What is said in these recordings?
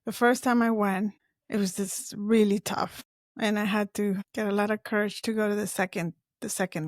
The first time I went, it was just really tough. And I had to get a lot of courage to go to the second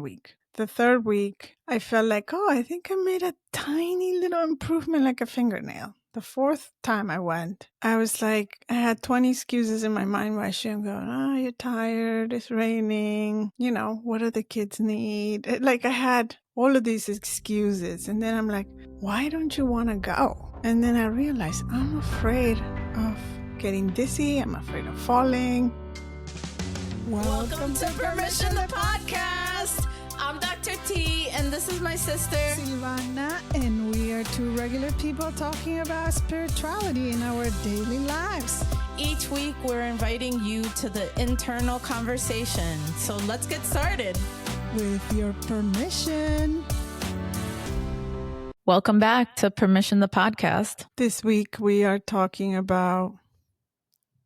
week. The third week, I felt like, oh, I think I made a tiny little improvement, like a fingernail. The fourth time I went, I was like, I had 20 excuses in my mind why I shouldn't go. Oh, you're tired. It's raining. What do the kids need? Like I had all of these excuses. And then I'm like, why don't you want to go? And then I realized I'm afraid of getting dizzy. I'm afraid of falling. Welcome to Permission the Podcast. I'm Dr. T, and this is my sister, Silvana, and we are two regular people talking about spirituality in our daily lives. Each week, we're inviting you to the internal conversation. So let's get started. With your permission. Welcome back to Permission the Podcast. This week, we are talking about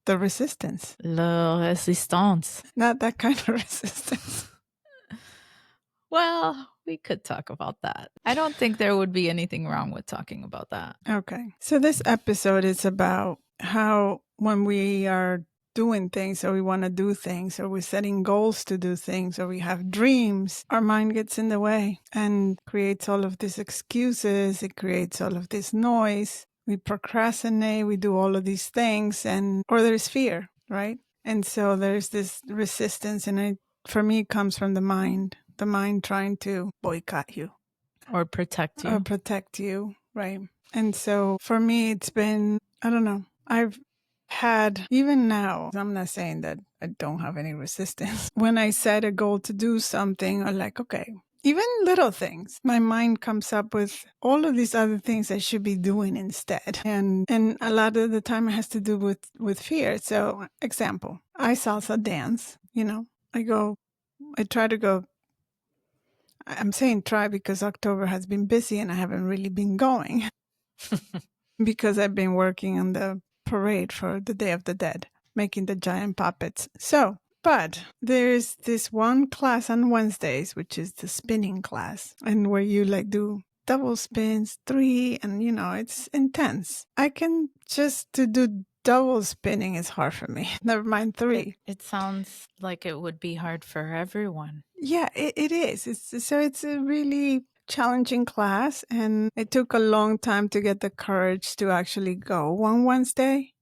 the resistance. La resistance. Not that kind of resistance. Well, we could talk about that. I don't think there would be anything wrong with talking about that. Okay. So this episode is about how when we are doing things or we want to do things or we're setting goals to do things or we have dreams, our mind gets in the way and creates all of these excuses. It creates all of this noise. We procrastinate. We do all of these things or there's fear, right? And so there's this resistance, and for me, it comes from the mind trying to boycott you. Or protect you. Right? And so for me, it's been, I don't know, I've had, even now, I'm not saying that I don't have any resistance. When I set a goal to do something, I'm like, okay, even little things, my mind comes up with all of these other things I should be doing instead. And a lot of the time it has to do with fear. So example, I salsa dance, I try to go. I'm saying try because October has been busy and I haven't really been going because I've been working on the parade for the Day of the Dead, making the giant puppets. But there's this one class on Wednesdays, which is the spinning class, and where you do double spins, 3, and it's intense. I can just to do double spinning is hard for me. Never mind 3. It sounds like it would be hard for everyone. Yeah, it is. It's a really challenging class, and it took a long time to get the courage to actually go one Wednesday.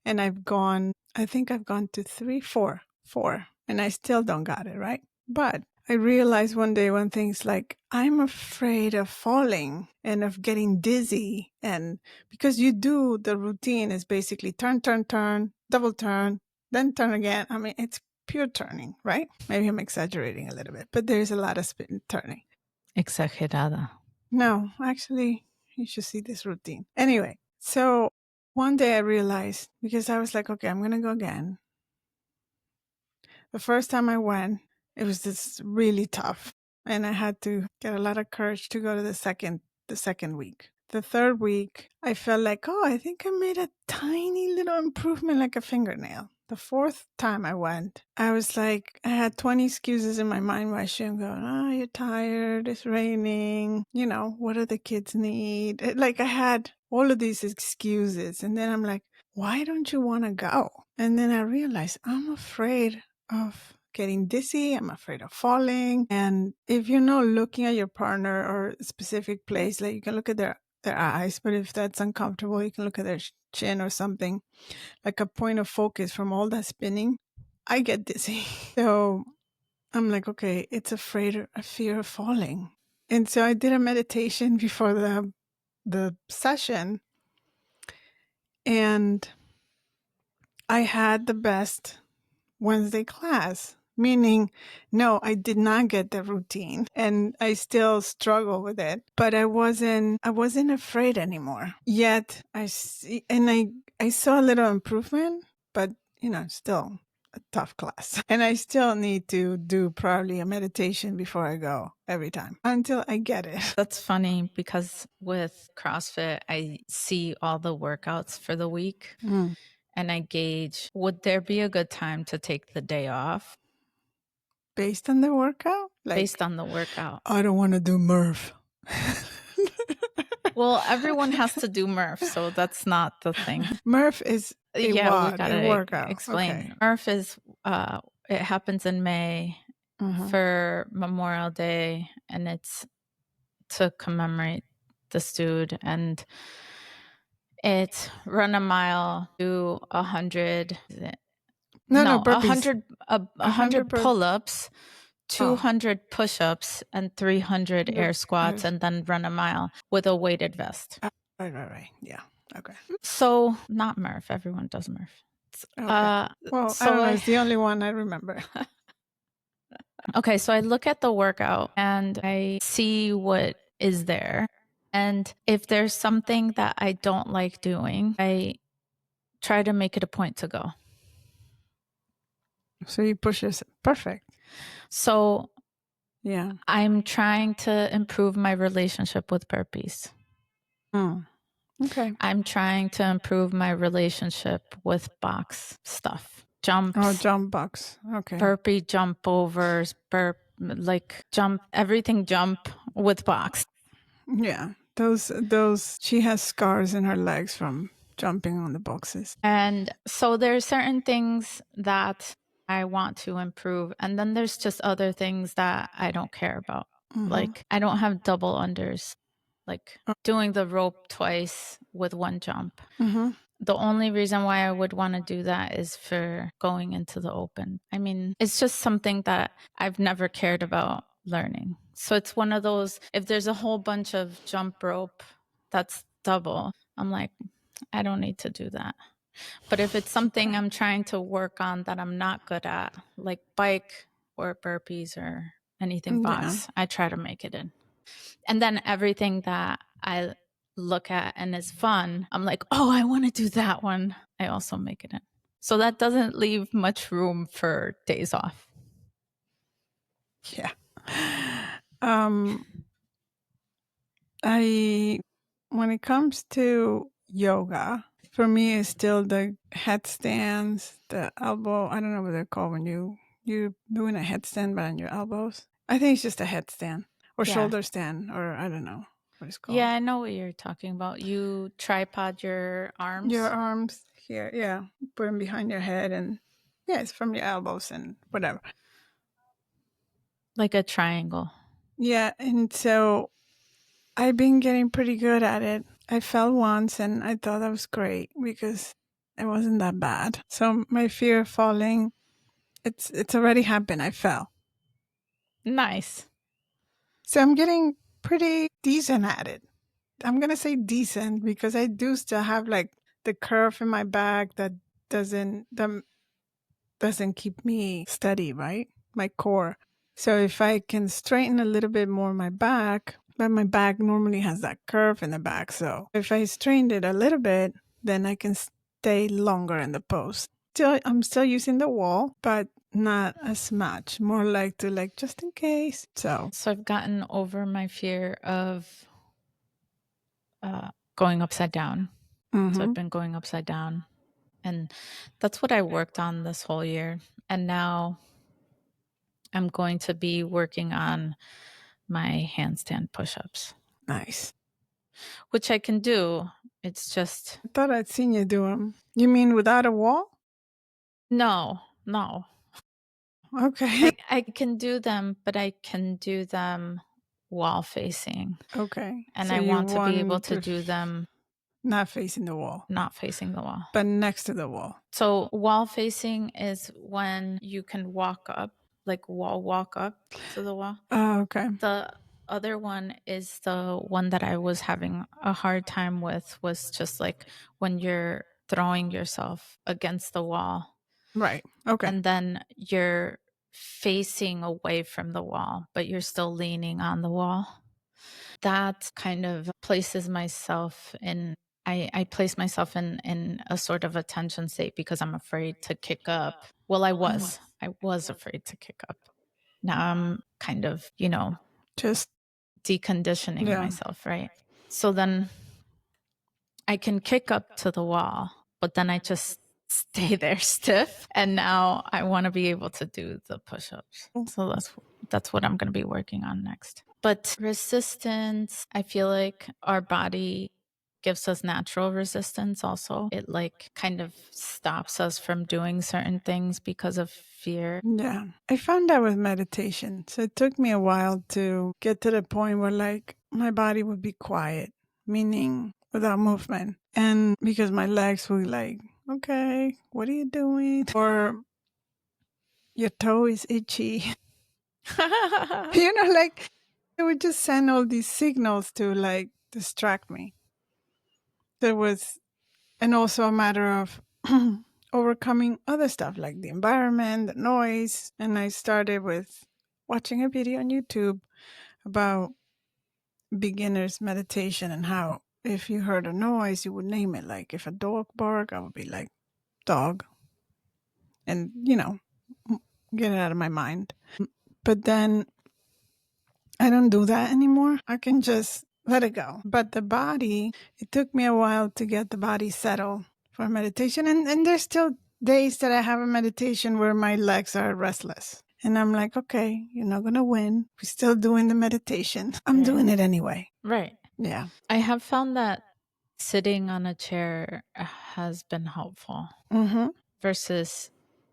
And I think I've gone to 3, 4, and I still don't got it, right? But I realized one day when things like, I'm afraid of falling and of getting dizzy. And because you do, the routine is basically turn, double turn, then turn again. I mean, it's pure turning, right? Maybe I'm exaggerating a little bit, but there's a lot of turning. Exagerada. No, actually, you should see this routine. Anyway, so one day I realized, because I was like, okay, I'm going to go again. The first time I went, it was just really tough. And I had to get a lot of courage to go to the second week. The third week, I felt like, oh, I think I made a tiny little improvement, like a fingernail. The fourth time I went, I was like, I had 20 excuses in my mind why I shouldn't go. Oh, you're tired. It's raining. What do the kids need? Like I had all of these excuses. And then I'm like, why don't you want to go? And then I realized I'm afraid of getting dizzy. I'm afraid of falling. And if you're not looking at your partner or a specific place, like you can look at their eyes, but if that's uncomfortable, you can look at their chin or something, like a point of focus from all that spinning. I get dizzy. So I'm like, okay, it's a fear of falling. And so I did a meditation before the session, and I had the best Wednesday class. Meaning, no, I did not get the routine and I still struggle with it, but I wasn't afraid anymore. Yet I saw a little improvement, but still a tough class. And I still need to do probably a meditation before I go every time until I get it. That's funny because with CrossFit, I see all the workouts for the week and I gauge, would there be a good time to take the day off? Based on the workout? Based on the workout. I don't want to do Murph. Well, everyone has to do Murph, so that's not the thing. Murph is Yeah, we A gotta workout. Okay. explain. Murph is it happens in May Mm-hmm. for Memorial Day, and it's to commemorate this dude. And it's run a mile, do 100. No, no, No, burpees. 100 100. pull-ups, Oh, 200 push-ups, and 300 the air squats, and then run a mile with a weighted vest. right, right, right. Yeah. Okay. So not Murph. Everyone does Murph. Okay. Uh, Well, I so don't know. I It's the only one I remember. okay. So I look at the workout and I see what is there, and if there's something that I don't like doing, I try to make it a point to go. So you push yourself. Perfect. So Yeah. I'm trying to improve my relationship with burpees. Mm. Okay. I'm trying to improve my relationship with box stuff, Oh, jumps, jump box. Okay. burpee jump overs, like jump, everything jump with box. Yeah. She has scars in her legs from jumping on the boxes. And so there's certain things that I want to improve. And then there's just other things that I don't care about. Mm-hmm. Like I don't have double unders, like doing the rope twice with one jump. Mm-hmm. The only reason why I would want to do that is for going into the open. I mean, it's just something that I've never cared about learning. So it's one of those, if there's a whole bunch of jump rope that's double, I'm like, I don't need to do that. But if it's something I'm trying to work on that I'm not good at, like bike or burpees or anything Yeah. box, I try to make it in. And then everything that I look at and is fun, I'm like, oh, I want to do that one. I also make it in. So that doesn't leave much room for days off. Yeah. Um, I when it comes to yoga, for me it's still the headstands, the elbow. I don't know what they're called when you're doing a headstand but on your elbows. I think it's just a headstand or Yeah. shoulder stand or I don't know what it's Yeah, called. I know what you're talking about. You tripod your Your arms arms here, yeah, put them behind your head and yeah, it's from your elbows and whatever. like a triangle. Yeah, and so I've been getting pretty good at it. I fell once and I thought that was great because it wasn't that bad. So my fear of falling, it's already happened. I fell. Nice. So I'm getting pretty decent at it. I'm going to say decent because I do still have like the curve in my back that doesn't keep me steady, right? My core. So if I can straighten a little bit more my back, but my back normally has that curve in the back. So if I straightened it a little bit, then I can stay longer in the pose. I'm still using the wall, but not as much. More like to like just in case. So I've gotten over my fear of going upside down. So I've been going upside down. And that's what I worked on this whole year. And now I'm going to be working on my handstand push ups, nice. which I can do. It's just, I thought I'd seen you do them. You mean without a wall? no. Okay. I can do them, but I can do them wall facing. Okay. And So I you want to be able want to to do them not facing the wall, not facing the wall. but next to the wall. So wall facing is when you can walk up, like walk up to the wall. Oh, okay. The other one is the one that I was having a hard time with, was just like when you're throwing yourself against the wall Right. Okay. and then you're facing away from the wall, but you're still leaning on the wall. That kind of places myself in, I place myself in a sort of a tension state because I'm afraid to kick up. Well, I was afraid to kick up. Now I'm kind of, Just deconditioning yeah. myself, right? So then I can kick up to the wall, but then I just stay there stiff. And now I want to be able to do the push-ups. So that's what I'm going to be working on next. But resistance, I feel like our body gives us natural resistance also. It like kind of stops us from doing certain things because of fear. Yeah. I found that with meditation. So it took me a while to get to the point where like my body would be quiet, meaning without movement. And because my legs would like, okay, what are you doing? Or your toe is itchy. Like it would just send all these signals to like distract me. There was, and also a matter of overcoming other stuff like the environment, the noise. And I started with watching a video on YouTube about beginners meditation and how if you heard a noise, you would name it. Like if a dog bark, I would be like dog, and get it out of my mind. But then I don't do that anymore. I can just let it go. But the body, it took me a while to get the body settled for meditation. And there's still days that I have a meditation where my legs are restless. And I'm like, okay, you're not going to win. We're still doing the meditation. I'm doing it anyway. Right. Yeah. I have found that sitting on a chair has been helpful versus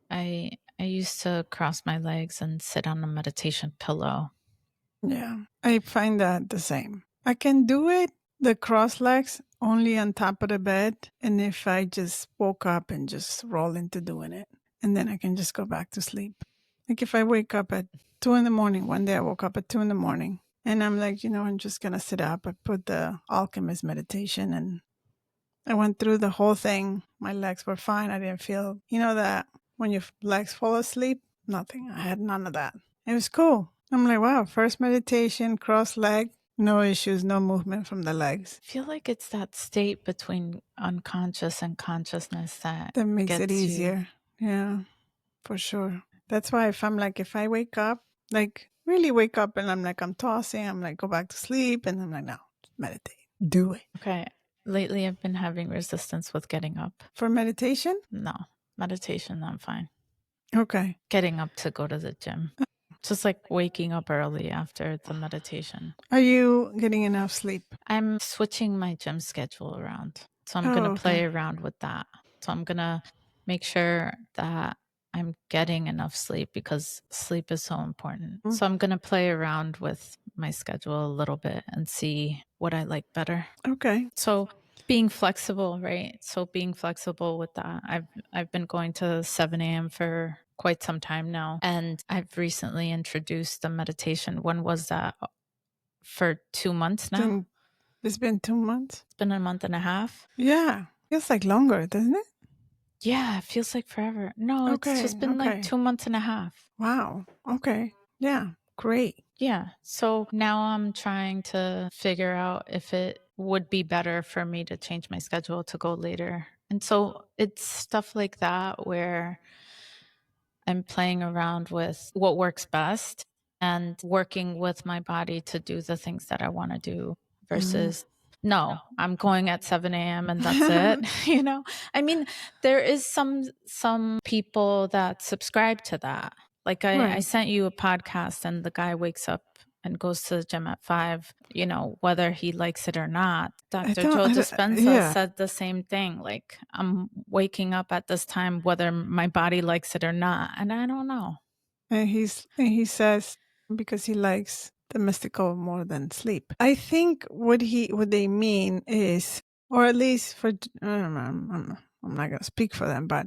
I used to cross my legs and sit on a meditation pillow. Yeah. I find that the same. I can do it, the cross legs, only on top of the bed. And if I just woke up and just roll into doing it, and then I can just go back to sleep. Like if I wake up at 2 in the morning, one day I woke up at 2 in the morning and I'm like, I'm just going to sit up. I put the alchemist meditation and I went through the whole thing. My legs were fine. I didn't feel, that when your legs fall asleep, nothing. I had none of that. It was cool. I'm like, wow, first meditation, cross leg, no issues, no movement from the legs. I feel like it's that state between unconscious and consciousness that makes it gets easier. Yeah, for sure. That's why if I wake up, like really wake up and I'm like, I'm tossing, I'm like, go back to sleep. And I'm like, no, meditate, do it. Okay. Lately, I've been having resistance with getting up. For meditation? No, meditation, I'm fine. Okay. Getting up to go to the gym. Just like waking up early after the meditation. Are you getting enough sleep? I'm switching my gym schedule around. So I'm going to play around with that. So I'm going to make sure that I'm getting enough sleep because sleep is so important. So I'm going to play around with my schedule a little bit and see what I like better. Okay. So being flexible, right? So being flexible with that. I've been going to 7 a.m. for quite some time now. And I've recently introduced the meditation. When was that? For 2 months now? It's been 2 months? It's been a month and a half. Yeah. Feels like longer, doesn't it? Yeah, it feels like forever. No, it's just been like 2 months and a half. Wow. Okay. Yeah. Great. Yeah. So now I'm trying to figure out if it would be better for me to change my schedule to go later. And so it's stuff like that where I'm playing around with what works best and working with my body to do the things that I want to do versus no, I'm going at 7 a.m. and that's it. I mean, there is some people that subscribe to that. Like I sent you a podcast and the guy wakes up and goes to the gym at 5, whether he likes it or not. Dr. Joe Dispenza said the same thing. Like, I'm waking up at this time, whether my body likes it or not. And I don't know. And he says because he likes the mystical more than sleep. I think what they mean is, or at least for, I'm not going to speak for them, but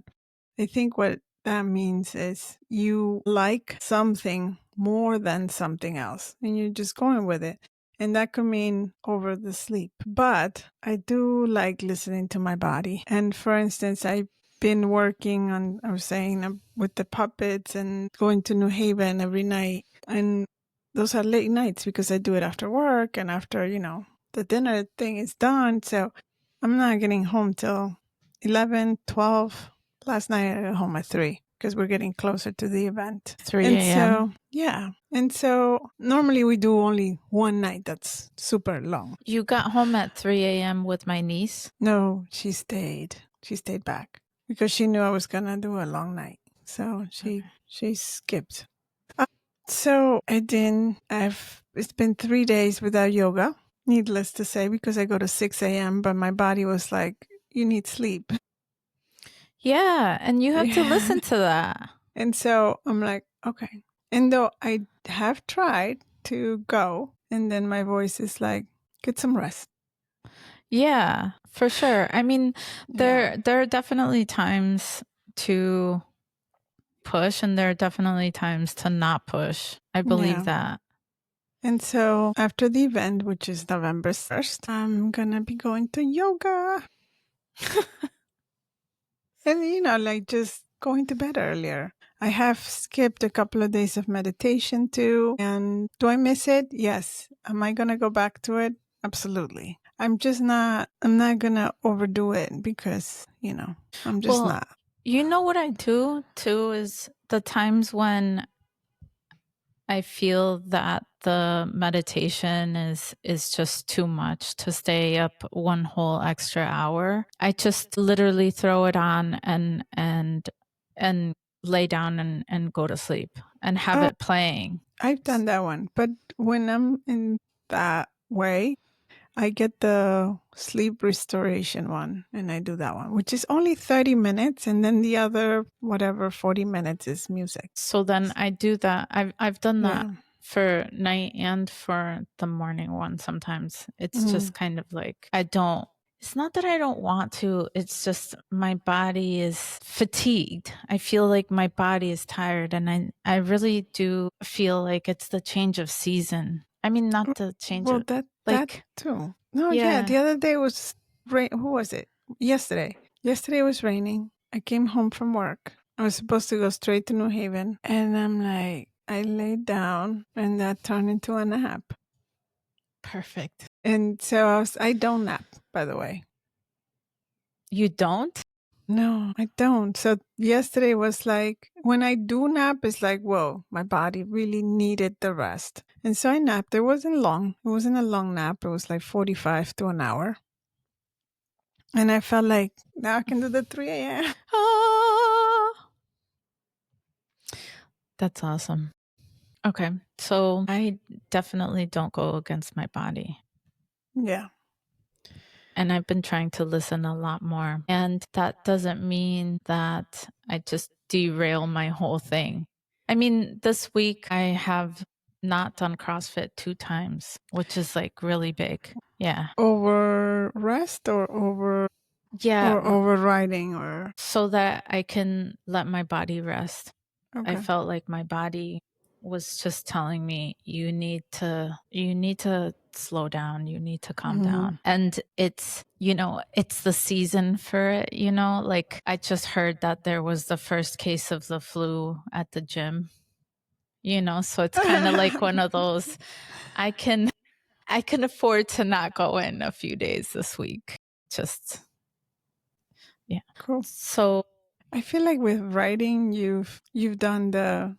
I think what that means is you like something more than something else and you're just going with it. And that could mean over the sleep. But I do like listening to my body. And for instance, I've been working on, I was saying, with the puppets and going to New Haven every night. And those are late nights because I do it after work and after, the dinner thing is done. So I'm not getting home till 11, 12. Last night I got home at 3 because we're getting closer to the event. 3 And a.m. so, yeah. And so normally we do only one night that's super long. You got home at 3 a.m. with my niece? No, she stayed. She stayed back because she knew I was going to do a long night. So she skipped. So it's been 3 days without yoga. needless to say, because I go to 6 a.m., but my body was like, you need sleep. Yeah, and you have to Yeah. listen to that. And so I'm like, okay. And though I have tried to go, and then my voice is like, get some rest. Yeah, for sure. I mean, Yeah. there are definitely times to push and there are definitely times to not push. I believe Yeah. that. And so after the event, which is November 1st, I'm going to be going to yoga. And, like just going to bed earlier. I have skipped a couple of days of meditation too. And do I miss it? Yes. Am I going to go back to it? Absolutely. I'm not going to overdo it because, I'm just Well, not. you know what I do too is the times when I feel that the meditation is just too much to stay up one whole extra hour. I just literally throw it on and lay down and go to sleep and have Oh, it playing. I've done that one. But when I'm in that way, I get the sleep restoration one and I do that one, which is only 30 minutes. And then the other, whatever, 40 minutes is music. So then I do that. I've done that Yeah. for night and for the morning one sometimes. It's Mm. just kind of like it's not that I don't want to, it's just my body is fatigued. I feel like my body is tired and I really do feel like it's the change of season. I mean, not the change Well, of that like too. No, yeah. yeah. The other day was rain. Who was it? Yesterday. Yesterday was raining. I came home from work. I was supposed to go straight to New Haven, and I'm like, I laid down, and that turned into a nap. Perfect. And so I don't nap, by the way. You don't? No, I don't. So yesterday was like, when I do nap, it's like, whoa, my body really needed the rest. And so I napped. It wasn't long. It wasn't a long nap. It was like 45 to an hour. And I felt like now I can do the 3 a.m. Ah, that's awesome. Okay. So I definitely don't go against my body. Yeah. And I've been trying to listen a lot more. And that doesn't mean that I just derail my whole thing. I mean, this week I have not done CrossFit 2 times, which is like really big. Yeah. Over rest Yeah. or overriding or So that I can let my body rest. I okay. felt like my body was just telling me you need to slow down, you need to calm Hmm. down. And it's the season for it, like I just heard that there was the first case of the flu at the gym, so it's kind of like one of those I can I can afford to not go in a few days this week. Just yeah. Cool. So I feel like with writing, you've done the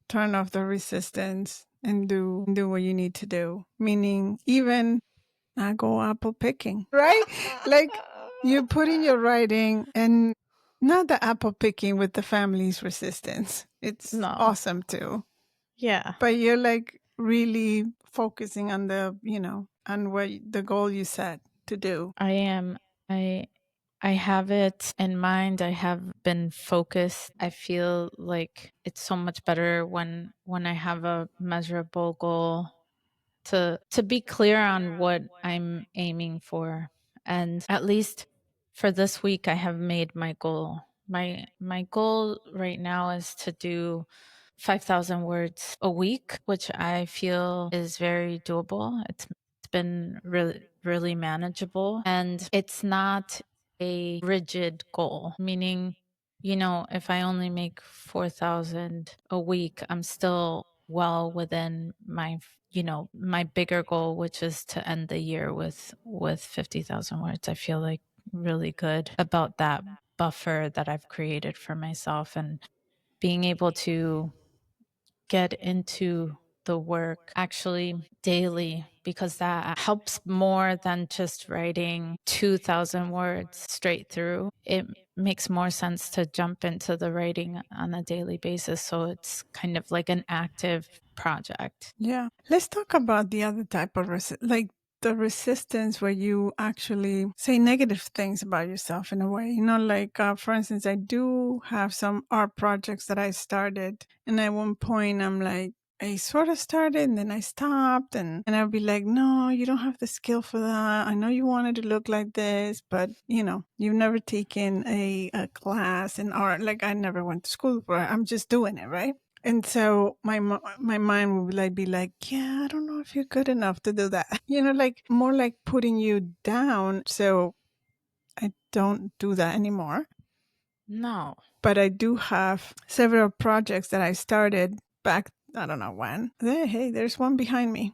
turn off the resistance and do what you need to do. Meaning, even not go apple picking, right? Like you put in your writing and not the apple picking with the family's resistance. It's no. awesome too. Yeah. But you're like really focusing on on what the goal you set to do. I am. I I have it in mind. I have been focused. I feel like it's so much better when I have a measurable goal to be clear on what I'm aiming for. And at least for this week I have made my goal. My goal right now is to do 5,000 words a week, which I feel is very doable. It's been really manageable and it's not a rigid goal, meaning if I only make 4,000 a week, I'm still well within my bigger goal, which is to end the year with 50,000 words. I feel like really good about that buffer that I've created for myself and being able to get into the work actually daily because that helps more than just writing 2,000 words straight through. It makes more sense to jump into the writing on a daily basis. So it's kind of like an active project. Yeah. Let's talk about the other type of like the resistance where you actually say negative things about yourself in a way. Like, for instance, I do have some art projects that I started. And at one point, I'm like, I sort of started and then I stopped. And I'll be like, no, you don't have the skill for that. I know you wanted to look like this, but, you've never taken a class in art. Like, I never went to school for it. I'm just doing it, right? And so my mind would be like, yeah, I don't know if you're good enough to do that. Like more like putting you down. So I don't do that anymore. No. But I do have several projects that I started back, I don't know when. Hey, there's one behind me.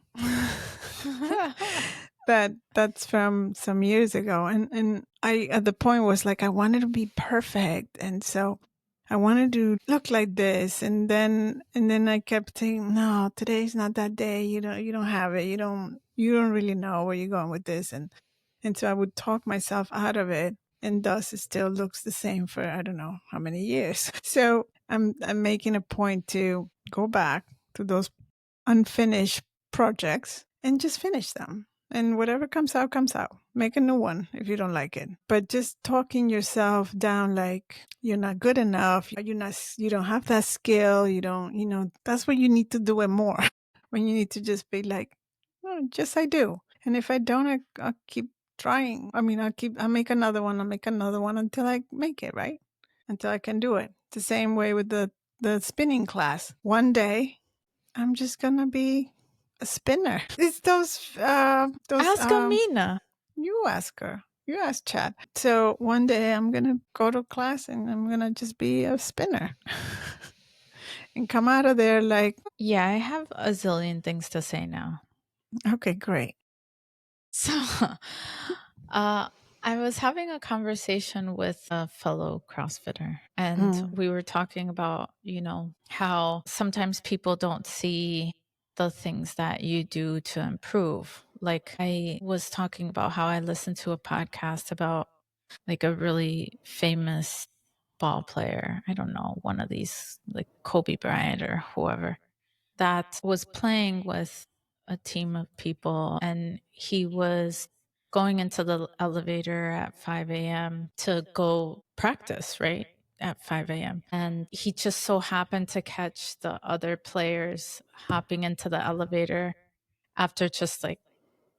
That's from some years ago. And I, at the point, was like, I wanted to be perfect. And so I wanted to look like this. And then I kept saying, no, today's not that day. You don't have it. You don't really know where you're going with this. And so I would talk myself out of it. And thus it still looks the same for I don't know how many years. So I'm making a point to go back to those unfinished projects and just finish them. And whatever comes out, comes out. Make a new one if you don't like it. But just talking yourself down like you're not good enough, you don't have that skill, that's what you need to do it more. When you need to just be like, oh, just I do. And if I don't, I'll keep trying. I mean, I'll make another one. I'll make another one until I make it, right? Until I can do it. The same way with the spinning class. One day I'm just gonna be a spinner. It's those Ask Amina. you ask her. You ask Chad. So one day I'm gonna go to class and I'm gonna just be a spinner. And come out of there like, Yeah, I have a zillion things to say now. okay, great. So, I was having a conversation with a fellow CrossFitter, and we were talking about, how sometimes people don't see the things that you do to improve. Like, I was talking about how I listened to a podcast about like a really famous ball player. I don't know, one of these, like Kobe Bryant or whoever, that was playing with a team of people, and he was going into the elevator at 5 a.m. to go practice, right? At 5 a.m. And he just so happened to catch the other players hopping into the elevator after just like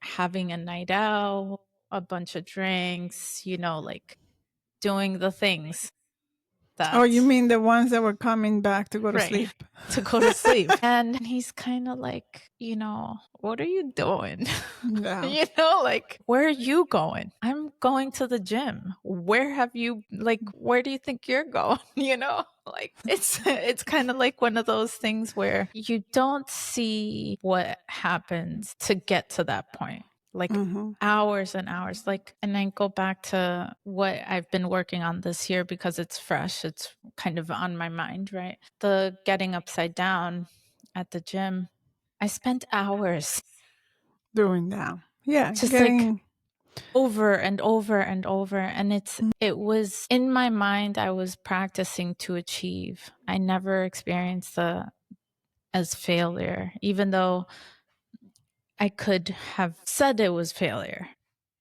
having a night out, a bunch of drinks, like doing the things Oh, you that mean the ones that were coming back to go to right sleep? to go to sleep. And he's kind of like, what are you doing? No. Like, where are you going? I'm going to the gym. Where have you, like, where do you think you're going? Like it's kind of like one of those things where you don't see what happens to get to that point. Like hours and hours. Like, and I go back to what I've been working on this year because it's fresh. It's kind of on my mind, right? The getting upside down at the gym. I spent hours Doing that. Yeah, just like getting over and over and over. And it was in my mind, I was practicing to achieve. I never experienced as failure, even though I could have said it was failure.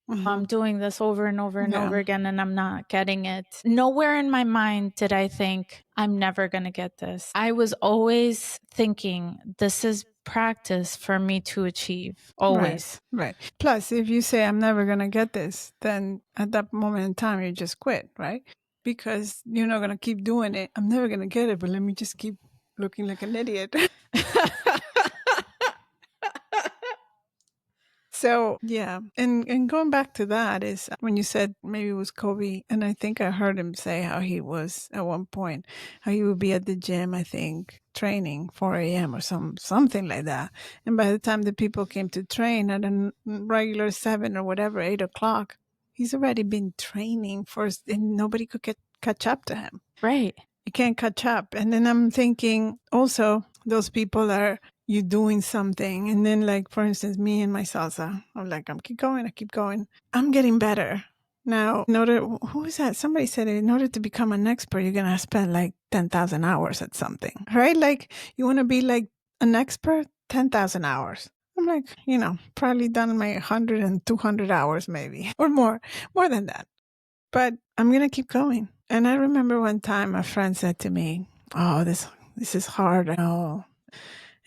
I'm doing this over and over and over again, and I'm not getting it. Nowhere in my mind did I think, I'm never going to get this. I was always thinking, this is practice for me to achieve. Always. Right. Plus, if you say, I'm never going to get this, then at that moment in time, you just quit, right? Because you're not going to keep doing it. I'm never going to get it, but let me just keep looking like an idiot. So, yeah. And going back to that is when you said maybe it was Kobe, and I think I heard him say how he was at one point, how he would be at the gym, I think, training 4 a.m. or something like that. And by the time the people came to train at a regular 7 or whatever, 8 o'clock, he's already been training and nobody could catch up to him. Right. You can't catch up. And then I'm thinking also, those people are you doing something. And then, like, for instance, me and my salsa, I'm like, I keep going. I'm getting better. Now, who is that? Somebody said in order to become an expert, you're going to spend like 10,000 hours at something, right? Like, you want to be like an expert, 10,000 hours. I'm like, probably done my 100 and 200 hours maybe, or more than that. But I'm going to keep going. And I remember one time a friend said to me, "Oh, this is hard." Oh.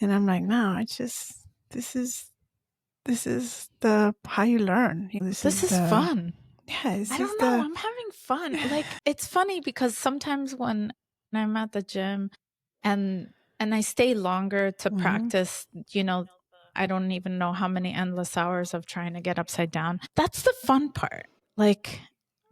And I'm like, "No, it's just this is the how you learn. This This is is the fun. yeah, this I is don't know. the I'm having fun. Like, it's funny because sometimes when I'm at the gym and I stay longer to Mhm. practice, I don't even know how many endless hours of trying to get upside down. That's the fun part. Like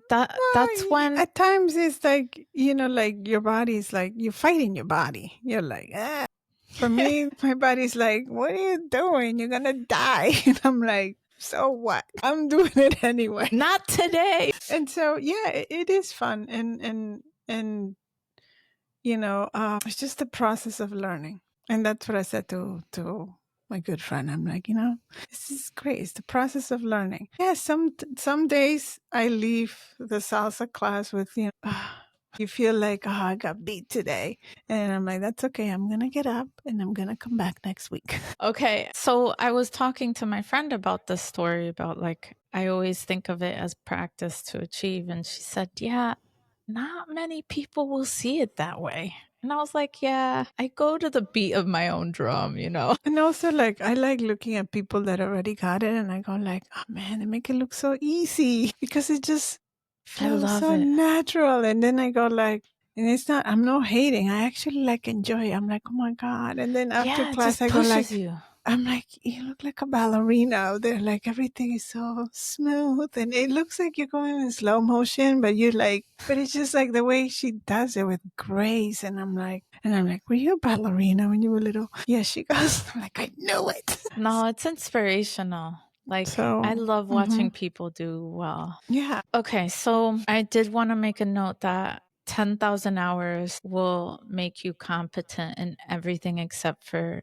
that's when At times it's like, like your body's like you're fighting your body. You're like, ah. For me, my body's like, what are you doing? You're gonna die. And I'm like, so what? I'm doing it anyway. not today. And so yeah, it is fun and it's just the process of learning. And that's what I said to my good friend. I'm like, this is great. It's the process of learning. Yeah, some days I leave the salsa class with you feel like, oh, I got beat today, and I'm like, that's okay. I'm gonna get up and I'm gonna come back next week. Okay. So I was talking to my friend about this story about like, I always think of it as practice to achieve. And she said, yeah, not many people will see it that way. And I was like, yeah, I go to the beat of my own drum, you know? And also, like, I like looking at people that already got it, and I go like, oh man, they make it look so easy because it just I feels love so it. natural. And then I go like, and it's not, I'm not hating. I actually like enjoy it. I'm like, oh my God. And then after Yeah, it class, just I go like, pushes you. I'm like, you look like a ballerina out there. Like everything is so smooth and it looks like you're going in slow motion, but you're like, but it's just like the way she does it with grace. And I'm like, were you a ballerina when you were little? Yeah, she goes, I'm like, I knew it. No, it's inspirational. Like, I So, love watching mhm, people do well. yeah. Okay, so I did want to make a note that 10,000 hours will make you competent in everything except for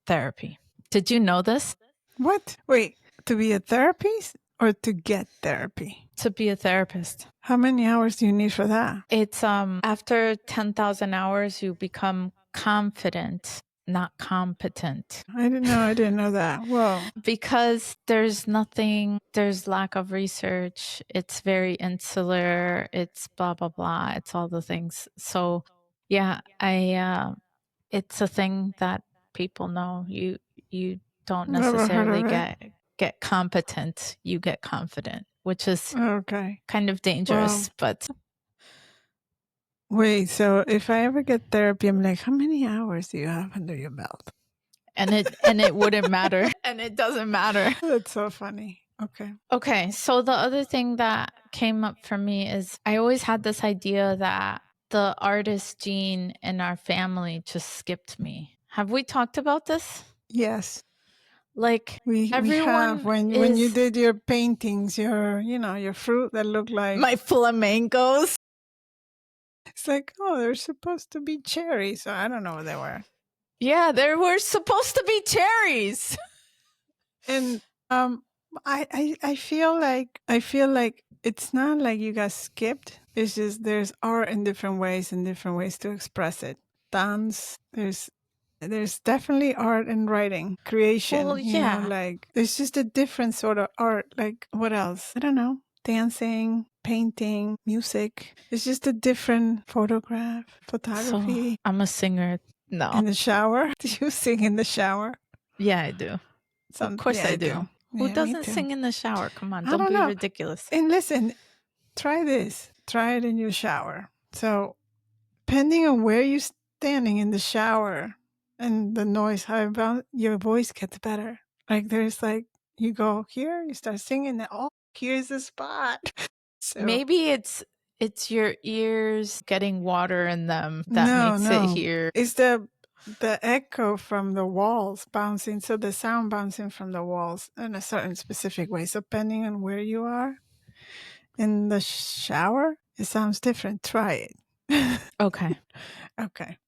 therapy. Did you know this? What? Wait, to be a therapist or to get therapy? To be a therapist. How many hours do you need for that? It's after 10,000 hours you become confident, not competent. I didn't know that. Well, Because there's lack of research, it's very insular, it's blah blah blah, it's all the things. So yeah, I it's a thing that people know. You don't never heard necessarily of it. get competent, you get confident, which is Okay. kind of Well, dangerous, but wait, so if I ever get therapy, I'm like, how many hours do you have under your belt? and it wouldn't matter and it doesn't matter. That's so funny. Okay. Okay, so the other thing that came up for me is I always had this idea that the artist gene in our family just skipped me. Have we talked about this? Yes. Like We have everyone when you is did your paintings, your fruit that looked like my flamencos. it's like, oh, they're supposed to be cherries. So I don't know what they were. Yeah, there were supposed to be cherries. And I feel like it's not like you got skipped. It's just there's art in different ways and different ways to express it. Dance, there's definitely art in writing, Well, creation, yeah. like there's just a different sort of art. Like what else? I don't know. Dancing, painting, music. It's just a different So photography. I'm a singer. No. In the shower? Do you sing in the shower? Yeah, I do. Of course Yeah, I I do. do. Who Yeah, me doesn't too. sing in the shower? Come on, I don't don't be know. ridiculous. And listen, try this. Try it in your shower. So, depending on where you're standing in the shower and the noise, your voice gets better. Like there's like you go here, you start singing, and oh, here's the spot. So Maybe it's your ears getting water in them that no, makes it no, hear. it's the echo from the walls bouncing. So the sound bouncing from the walls in a certain specific way. So depending on where you are in the shower, it sounds different. Try it. Okay. Okay.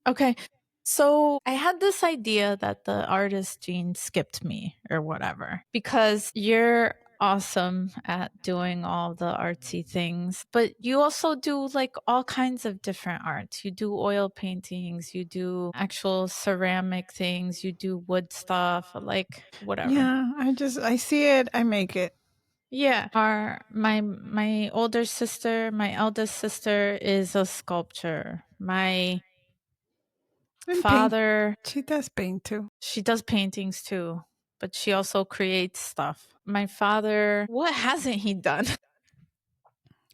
Okay. So I had this idea that the artist gene skipped me or whatever because you're awesome at doing all the artsy things, but you also do like all kinds of different arts. You do oil paintings, you do actual ceramic things, you do wood stuff, like whatever. Yeah, I see it, I make it. Yeah. My older sister, my eldest sister is a sculptor. My And paint. father, She does paint too. she does paintings too, but she also creates stuff. My father, what hasn't he done?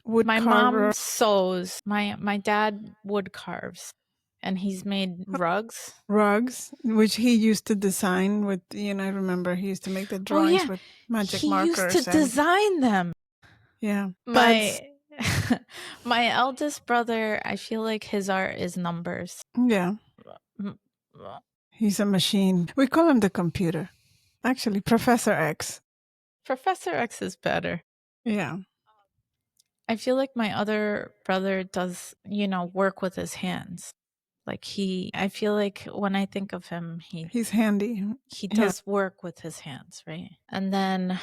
Wood My mom carver. sews. My dad wood carves, and he's made rugs. Rugs, which he used to design with, I remember he used to make the Oh drawings yeah, with magic he used to markers and design them. yeah. That's My my eldest brother, I feel like his art is numbers. yeah. Mm, He's a machine. We call him the computer. Actually, Professor X. Professor X is better. Yeah. I feel like my other brother does, work with his hands. Like I feel like when I think of him, He's handy. he Yeah. does work with his hands, right? And then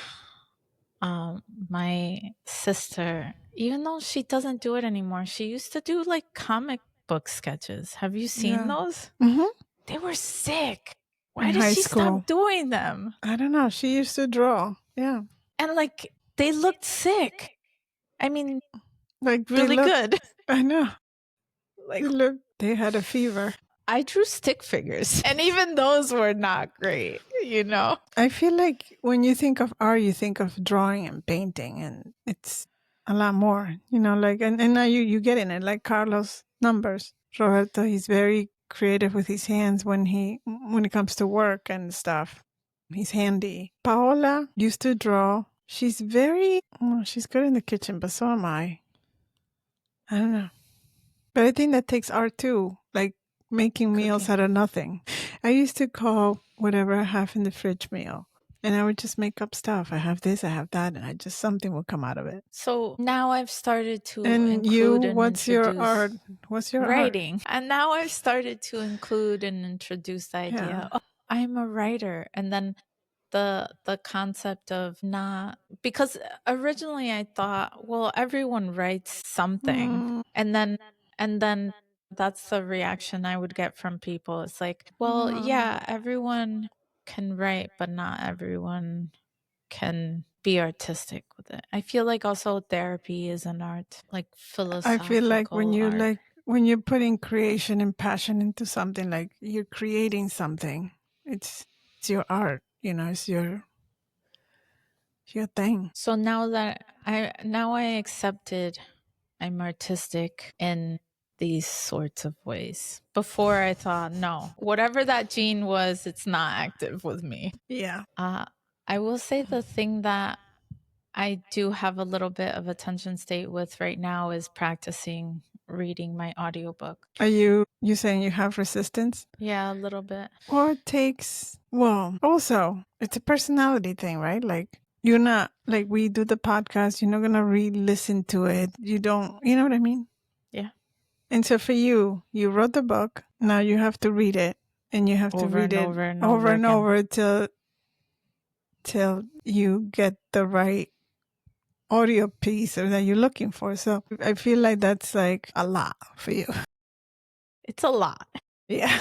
my sister, even though she doesn't do it anymore, she used to do like comic book sketches. Have you seen Yeah. those? Hmm. They were sick. Why In did high she school. stop doing them? I don't know. She used to draw. Yeah. And like they looked sick. I mean, Like they really look, good. I know. Like They had a fever. I drew stick figures, and even those were not great. I feel like when you think of art, you think of drawing and painting, and it's a lot more, like, and now you get in it, like Carlos numbers. Roberto, he's very creative with his hands when it comes to work and stuff. He's handy. Paola used to draw. She's good in the kitchen, but so am I. I don't know. But I think that takes art too, like making meals Cooking. out of nothing. I used to call whatever I have in the fridge meal. And I would just make up stuff. I have this, I have that, and something will come out of it. So now I've started to And you, include and what's your art? introduce What's your art? writing. And now I've started to include and introduce the Yeah. idea, oh, I'm a writer. And then the concept of not, because originally I thought, well, everyone writes something. Mm, And then that's the reaction I would get from people. It's like, well, mm. yeah, everyone can write, but not everyone can be artistic with it. I feel like also therapy is an art, like I feel like philosophical art. when you're putting creation and passion into something, like you're creating something, it's your art, it's your thing. So now I accepted I'm artistic in these sorts of ways. Before I thought, no, whatever that gene was, it's not active with me. Yeah. Uh, I will say the thing that I do have a little bit of attention state with right now is practicing reading my audiobook. Are you saying you have resistance? Yeah, a little bit. Or it takes, well, also, it's a personality thing, right? Like, you're not, like, we do the podcast, you're not going to re listen to it. You don't, you know what I mean? Yeah. And so for you wrote the book, now you have to read it, and you have to Over read and it over and over over and again. over till you get the right audio piece or that you're looking for. So I feel like that's like a lot for you. It's a lot. Yeah.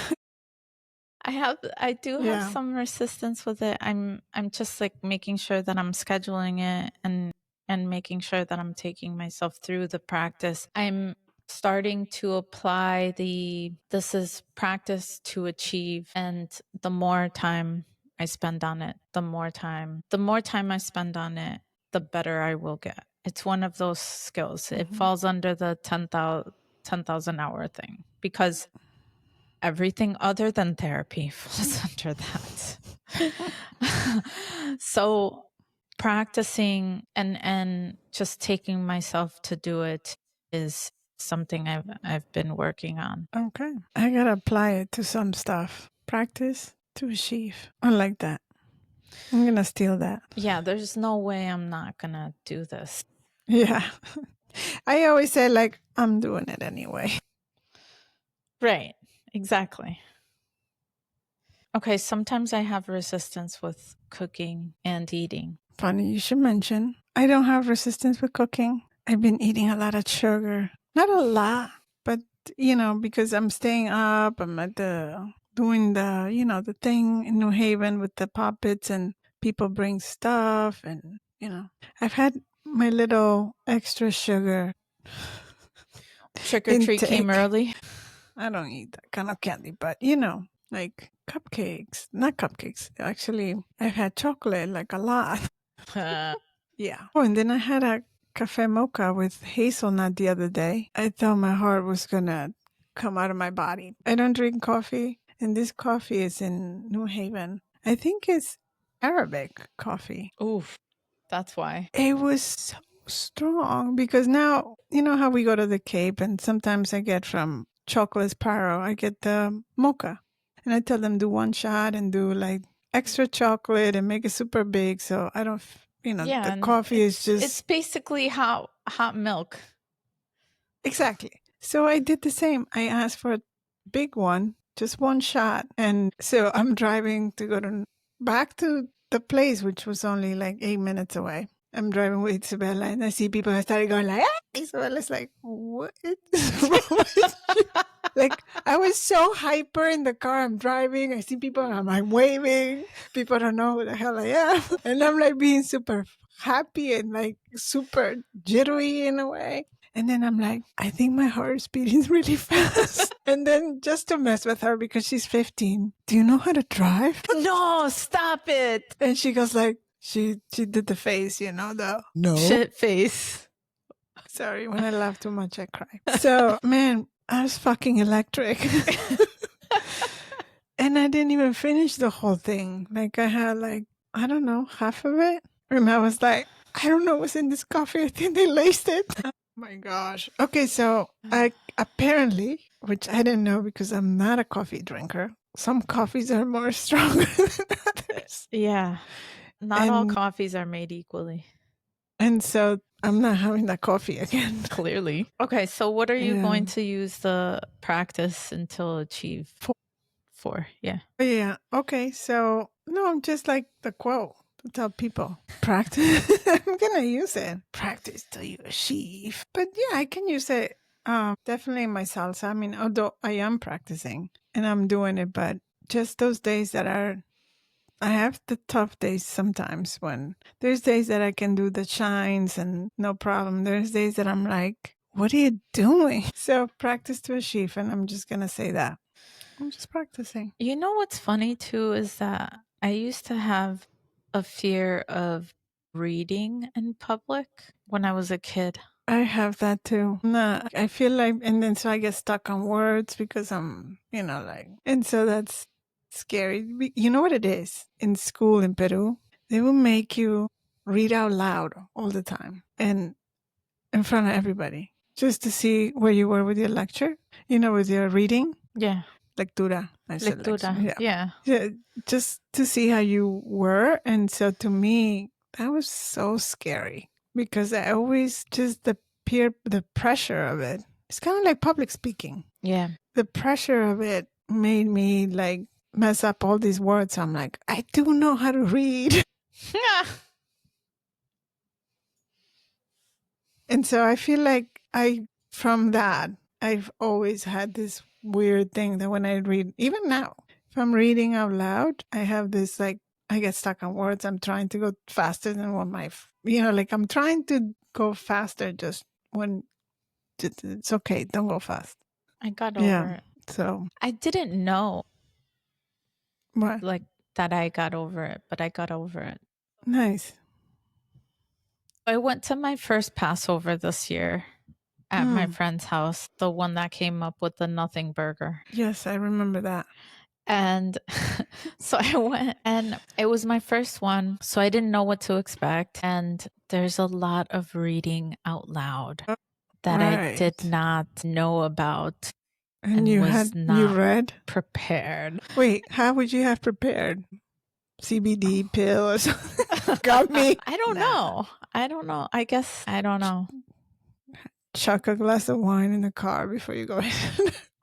I do have Yeah. some resistance with it. I'm just like making sure that I'm scheduling it and making sure that I'm taking myself through the practice. I'm starting to apply this is practice to achieve, and the more time I spend on it, the more time I spend on it, the better I will get. It's one of those skills. It falls under the 10,000 hour thing because everything other than therapy falls under that. So practicing and just taking myself to do it is something I've been working on. Okay. I got to apply it to some stuff. Practice to achieve. I like that. I'm going to steal that. Yeah, there's no way I'm not going to do this. Yeah. I always say, like, I'm doing it anyway. Right. Exactly. Okay, sometimes I have resistance with cooking and eating. Funny you should mention. I don't have resistance with cooking. I've been eating a lot of sugar. Not a lot, but because I'm staying up, I'm at the doing the thing in New Haven with the puppets and people bring stuff and I've had my little extra sugar Trick or treat came intake. early. I don't eat that kind of candy, but like cupcakes, not cupcakes. Actually, I've had chocolate like a lot. Yeah. Oh, and then I had a cafe mocha with hazelnut the other day. I thought my heart was gonna come out of my body. I don't drink coffee, and this coffee is in New Haven. I think it's Arabic coffee. Oof. That's why. It was so strong because now, you know how we go to the Cape and sometimes I get from Chocolate Sparrow, I get the mocha. And I tell them do one shot and do like extra chocolate and make it super big. So I don't, Yeah, the and coffee is it's just basically hot milk. exactly. So I did the same. I asked for a big one, just one shot. And so I'm driving to go back to the place, which was only like 8 minutes away. I'm driving with Isabella and I see people that started going like, ah! Isabella's like, what is wrong with you? Like, I was so hyper in the car. I'm driving. I see people. I'm like waving. People don't know who the hell I am. And I'm like being super happy and like super jittery in a way. And then I'm like, I think my heart is beating really fast. And then just to mess with her because she's 15, do you know how to drive? No, stop it. And she goes like, she did the face, the no. Shit face. Sorry, when I laugh too much, I cry. So, man, I was fucking electric. And I didn't even finish the whole thing. Like, I had like, I don't know, half of it. And I was like, I don't know what's in this coffee. I think they laced it. Oh my gosh. Okay, so I apparently, which I didn't know because I'm not a coffee drinker, some coffees are more stronger than others. Yeah. Not all coffees are made equally. And so I'm not having that coffee again. Clearly. Okay, so what are you going to use the practice until achieve for? Yeah. Yeah. Okay. So, no, I'm just like the quote to tell people practice. I'm going to use it. Practice till you achieve. But yeah, I can use it definitely in my salsa. I mean, although I am practicing and I'm doing it, but just those days that I have the tough days sometimes when there's days that I can do the shines and no problem. There's days that I'm like, what are you doing? So practice to achieve. And I'm just going to say that. I'm just practicing. You know what's funny too is that I used to have a fear of reading in public when I was a kid. I have that too. Nah, I feel like, and then so I get stuck on words because I'm, and so that's scary. You know what it is? In school in Peru, they will make you read out loud all the time and in front of everybody just to see where you were with your lecture, with your reading. Yeah. Lectura. I said Lectura. Yeah. Just to see how you were. And so to me, that was so scary because I always just the pressure of it. It's kind of like public speaking. Yeah. The pressure of it made me like mess up all these words. I'm like, I do know how to read. And so I feel like from that, I've always had this weird thing that when I read, even now, if I'm reading out loud, I have this like, I get stuck on words. I'm trying to go faster than what like I'm trying to go faster just when it's okay. Don't go fast. I got over it. So I didn't know what? Like that I got over it, but I got over it. Nice. I went to my first Passover this year at my friend's house, the one that came up with the nothing burger. Yes, I remember that. And so I went and it was my first one. So I didn't know what to expect. And there's a lot of reading out loud that I did not know about. And you read? Prepared. Wait, how would you have prepared? CBD pill or something? Got me. I don't know. I guess I don't know. Chuck a glass of wine in the car before you go in.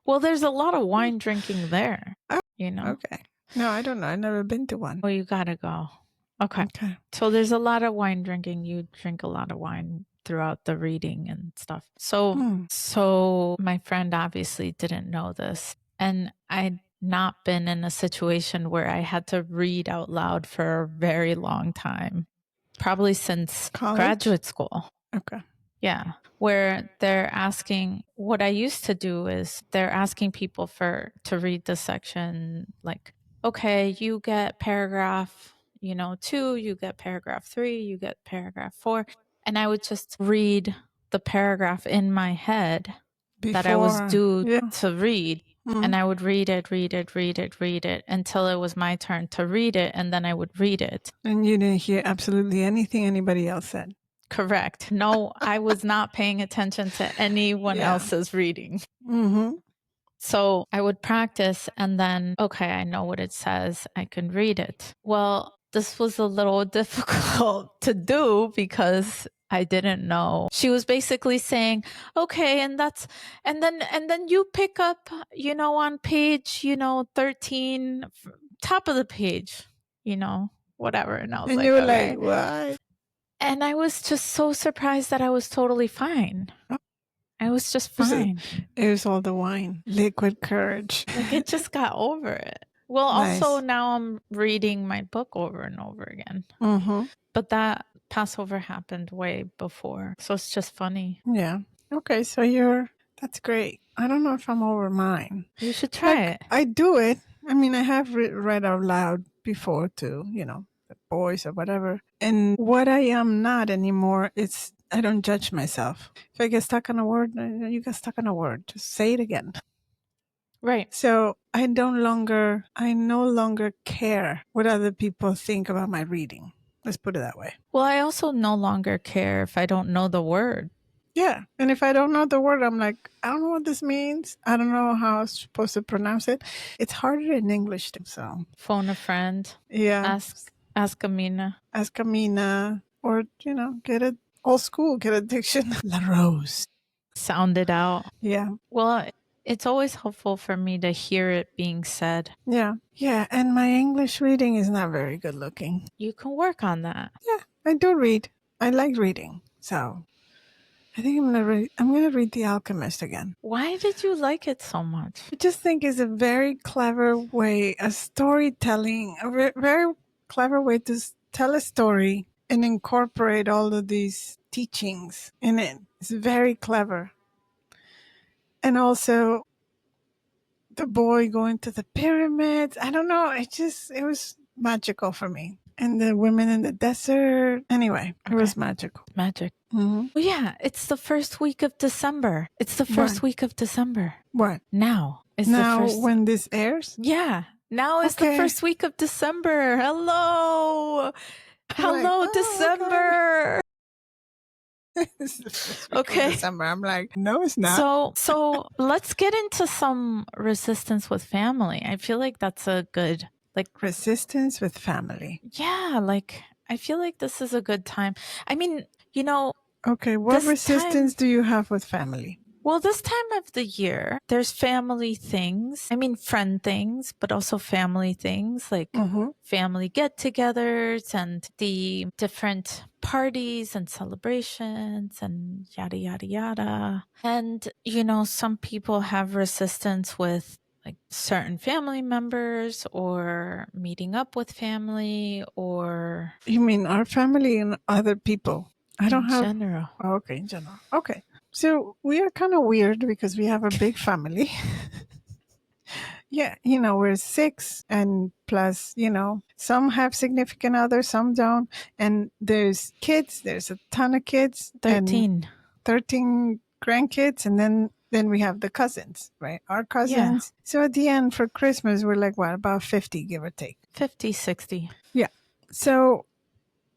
Well, there's a lot of wine drinking there. Okay. No, I don't know. I've never been to one. Well, you gotta go. Okay. Okay. So there's a lot of wine drinking. You drink a lot of wine throughout the reading and stuff. So my friend obviously didn't know this. And I'd not been in a situation where I had to read out loud for a very long time, probably since College? graduate school. Okay. Yeah. Where they're asking, what I used to do is they're asking people to read the section like, okay, you get paragraph, 2, you get paragraph 3, you get paragraph 4. And I would just read the paragraph in my head that I was due to read. And I would read it until it was my turn to read it. And then I would read it. And you didn't hear absolutely anything anybody else said. Correct. No, I was not paying attention to anyone else's reading. Mm-hmm. So I would practice and then, okay, I know what it says. I can read it. Well, this was a little difficult to do because I didn't know. She was basically saying, okay, and then you pick up, on page, 13, top of the page, whatever. And I was And like, you were okay. like, what? And I was just so surprised that I was totally fine. I was just fine. It was all the wine, liquid courage. Like it just got over it. Well, also now I'm reading my book over and over again. Mm-hmm. But that Passover happened way before. So it's just funny. Yeah. Okay, so that's great. I don't know if I'm over mine. You should try it. I do it. I mean, I have read out loud before to, the boys or whatever. And what I am not anymore is I don't judge myself. If I get stuck on a word, you get stuck on a word. Just say it again. Right. So I no longer care what other people think about my reading. Let's put it that way. Well, I also no longer care if I don't know the word. Yeah. And if I don't know the word, I'm like, I don't know what this means. I don't know how I'm supposed to pronounce it. It's harder in English too. So phone a friend. Yeah. Ask Amina. Ask Amina. Or, get it old school, get a diction. La Rose. Sound it out. Yeah. Well, it's always helpful for me to hear it being said. Yeah. Yeah. And my English reading is not very good looking. You can work on that. Yeah, I do read. I like reading. So I think I'm gonna read The Alchemist again. Why did you like it so much? I just think it's a very clever way, a storytelling, a very clever way to tell a story and incorporate all of these teachings in it. It's very clever. And also the boy going to the pyramids. I don't know. It was magical for me. And the women in the desert. Anyway, It was magical. Magic. Mm-hmm. Well, yeah, it's the first week of December. It's the first week of December. What? Now is now the first. When this airs? Yeah. Now is the first week of December. Hello. Hello, December. Okay. December. I'm like, no, it's not. So let's get into some resistance with family. I feel like that's a good resistance with family. Yeah, I feel like this is a good time. I mean, Okay, what resistance do you have with family? Well, this time of the year, there's family things. I mean, friend things, but also family things like family get-togethers and the different parties and celebrations and yada, yada, yada. And, some people have resistance with certain family members or meeting up with family or... You mean our family and other people? I don't have... In general. Oh, okay, in general. Okay. So we are kind of weird because we have a big family. Yeah, we're 6 and plus, some have significant others, some don't. And there's kids, there's a ton of kids. 13 grandkids. And then we have the cousins, right? Our cousins. Yeah. So at the end for Christmas, we're like, what, about 50, give or take? 50, 60. Yeah. So...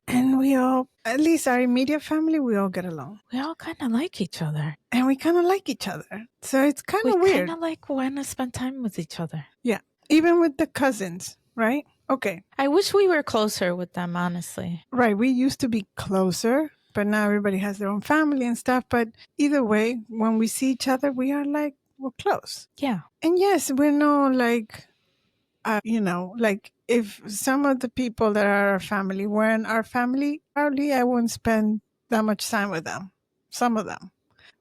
And we all, at least our immediate family, we all get along. We all kind of like each other. And we kind of like each other. So it's kind of weird. We kind of like want to spend time with each other. Yeah. Even with the cousins, right? Okay. I wish we were closer with them, honestly. Right. We used to be closer, but now everybody has their own family and stuff. But either way, when we see each other, we are we're close. Yeah. And yes, we're no like if some of the people that are our family were in our family, probably I wouldn't spend that much time with them. Some of them,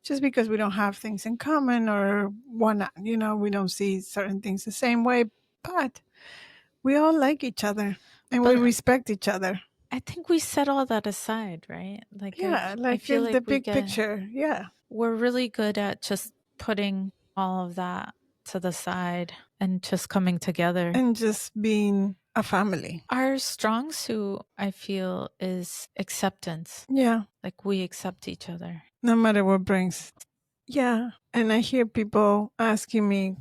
just because we don't have things in common or whatnot. We don't see certain things the same way, but we all like each other and we But respect each other. I think we set all that aside, right? Yeah, I like feel the like big picture. Yeah. we're really good at just putting all of that to the side and just coming together. And just being a family. Our strong suit, I feel, is acceptance. Yeah. Like we accept each other. No matter what brings. Yeah. And I hear people asking me,